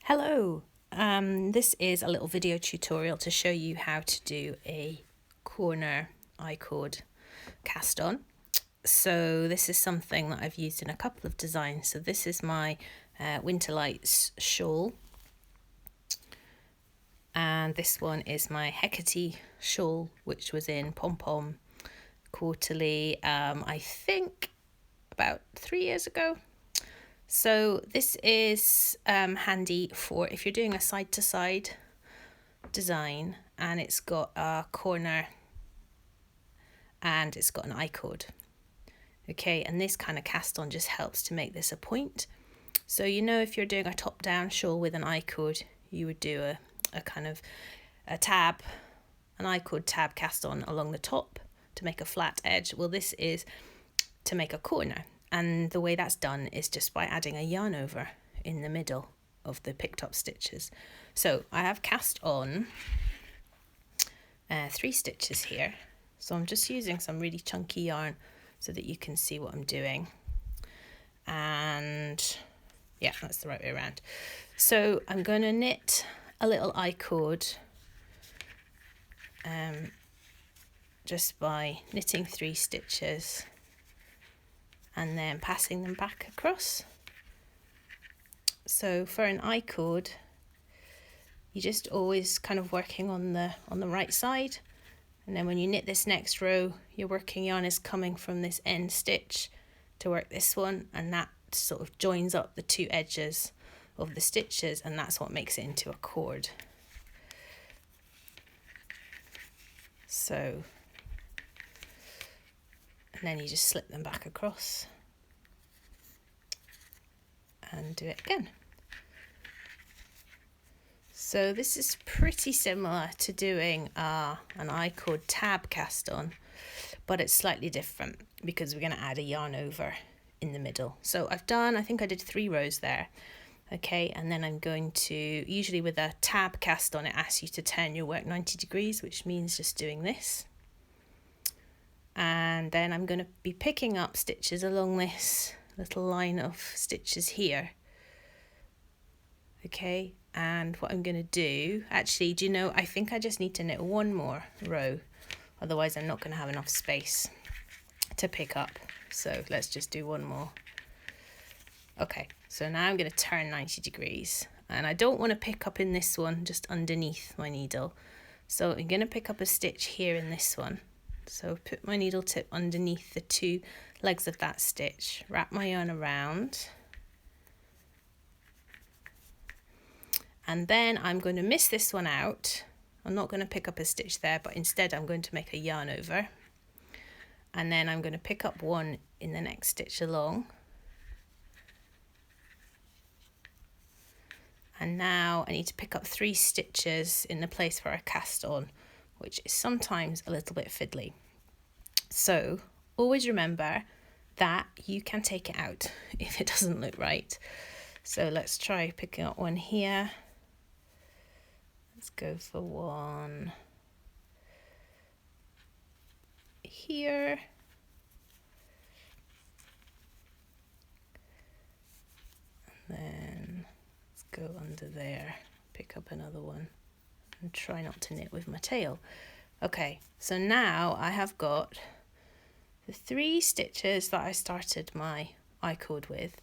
Hello, this is a little video tutorial to show you how to do a corner I-cord cast on. So this is something that I've used in a couple of designs. So this is my Winter Lights shawl, and this one is my Hecate shawl, which was in Pom Pom Quarterly, I think about 3 years ago. So this is handy for if you're doing a side-to-side design and it's got a corner and it's got an I-cord. Okay, and this kind of cast on just helps to make this a point. So if you're doing a top-down shawl with an I-cord, you would do a kind of a tab, an I-cord tab cast on along the top to make a flat edge. Well, this is to make a corner. And the way that's done is just by adding a yarn over in the middle of the picked up stitches. So I have cast on 3 stitches here. So I'm just using some really chunky yarn so that you can see what I'm doing. And yeah, that's the right way around. So I'm going to knit a little I-cord just by knitting 3 stitches and then passing them back across. So for an I-cord, you're just always kind of working on the right side, and then when you knit this next row, your working yarn is coming from this end stitch to work this one, and that sort of joins up the 2 edges of the stitches, and that's what makes it into a cord. So, and then you just slip them back across and do it again. So this is pretty similar to doing an I-cord tab cast on, but it's slightly different because we're going to add a yarn over in the middle. So I think I did 3 rows there. Okay, and then I'm going to, usually with a tab cast on, it asks you to turn your work 90 degrees, which means just doing this. And then I'm going to be picking up stitches along this little line of stitches here. Okay, and what I'm going to do, actually, I think I just need to knit 1 more row, otherwise I'm not going to have enough space to pick up. So let's just do 1 more. Okay, so now I'm going to turn 90 degrees, and I don't want to pick up in this one, just underneath my needle. So I'm going to pick up a stitch here in this one. So put my needle tip underneath the 2 legs of that stitch, wrap my yarn around, and then I'm going to miss this one out. I'm not going to pick up a stitch there, but instead I'm going to make a yarn over, and then I'm going to pick up 1 in the next stitch along. And now I need to pick up 3 stitches in the place where I cast on, which is sometimes a little bit fiddly. So always remember that you can take it out if it doesn't look right. So let's try picking up 1 here. Let's go for 1 here. And then let's go under there, pick up another one, and try not to knit with my tail. Okay, so now I have got the 3 stitches that I started my I-cord with.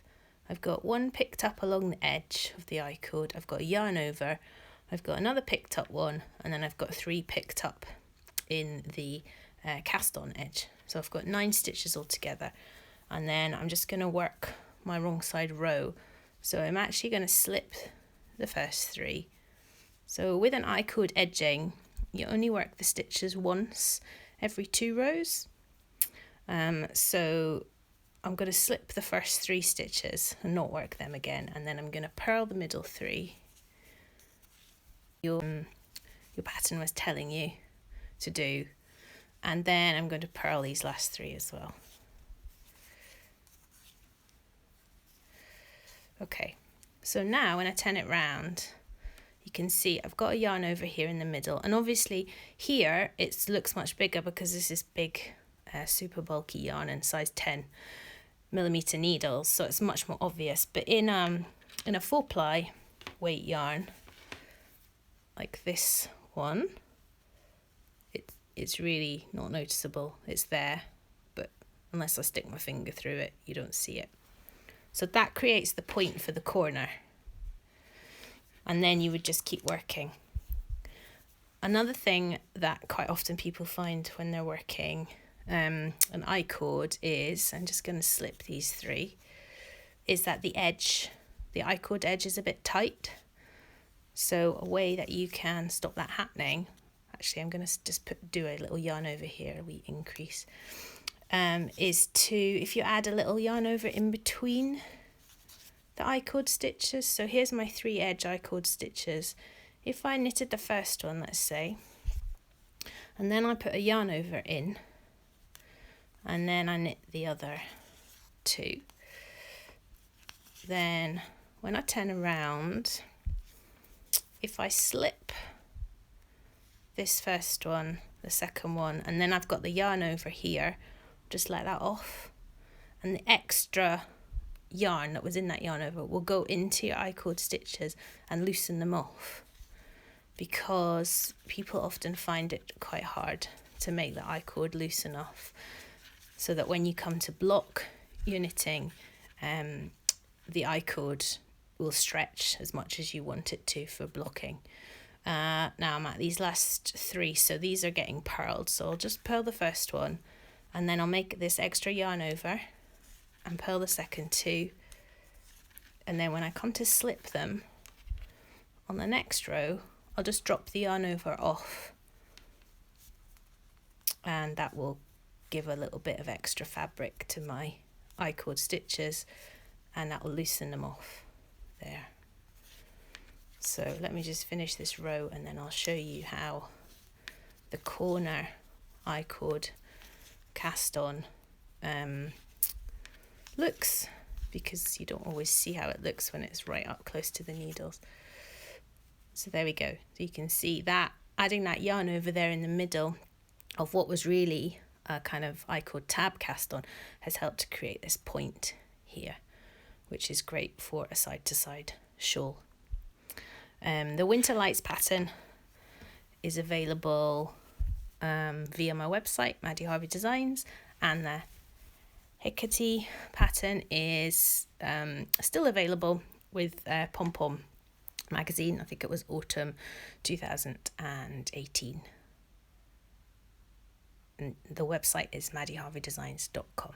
I've got 1 picked up along the edge of the I-cord, I've got a yarn over, I've got another picked up one, and then I've got 3 picked up in the cast on edge. So I've got 9 stitches altogether, and then I'm just going to work my wrong side row. So I'm actually going to slip the first 3. So with an I-cord edging, you only work the stitches once every 2 rows. So I'm going to slip the first 3 stitches and not work them again, and then I'm going to purl the middle 3. Your pattern was telling you to do, and then I'm going to purl these last 3 as well. Okay, so now when I turn it round, you can see I've got a yarn over here in the middle, and obviously here it looks much bigger because this is big super bulky yarn and size 10mm needles, so it's much more obvious. But in a 4-ply weight yarn, like this one, it's really not noticeable. It's there, but unless I stick my finger through it, you don't see it. So that creates the point for the corner. And then you would just keep working. Another thing that quite often people find when they're working an I-cord is, I'm just going to slip these three, is that the I-cord edge is a bit tight. So a way that you can stop that happening, actually I'm going to just do a little yarn over here, we increase, is to, if you add a little yarn over in between the I-cord stitches. So here's my 3 edge I-cord stitches. If I knitted the first one, let's say, and then I put a yarn over in, and then I knit the other 2, then when I turn around, if I slip this first one, the second one, and then I've got the yarn over here, just let that off, and the extra yarn that was in that yarn over will go into your I-cord stitches and loosen them off, because people often find it quite hard to make the I-cord loose enough so that when you come to block your knitting, the I-cord will stretch as much as you want it to for blocking. Now I'm at these last 3, so these are getting purled, so I'll just purl the first one, and then I'll make this extra yarn over and purl the second 2, and then when I come to slip them on the next row, I'll just drop the yarn over off, and that will give a little bit of extra fabric to my I-cord stitches, and that will loosen them off there. So let me just finish this row, and then I'll show you how the corner I-cord cast on looks, because you don't always see how it looks when it's right up close to the needles. So there we go. So you can see that adding that yarn over there in the middle of what was really a kind of I-cord tab cast on has helped to create this point here, which is great for a side-to-side shawl. The Winter Lights pattern is available via my website, Maddie Harvey Designs, and the Hecate pattern is still available with Pom Pom magazine. I think it was autumn 2018. And the website is maddieharveydesigns.com.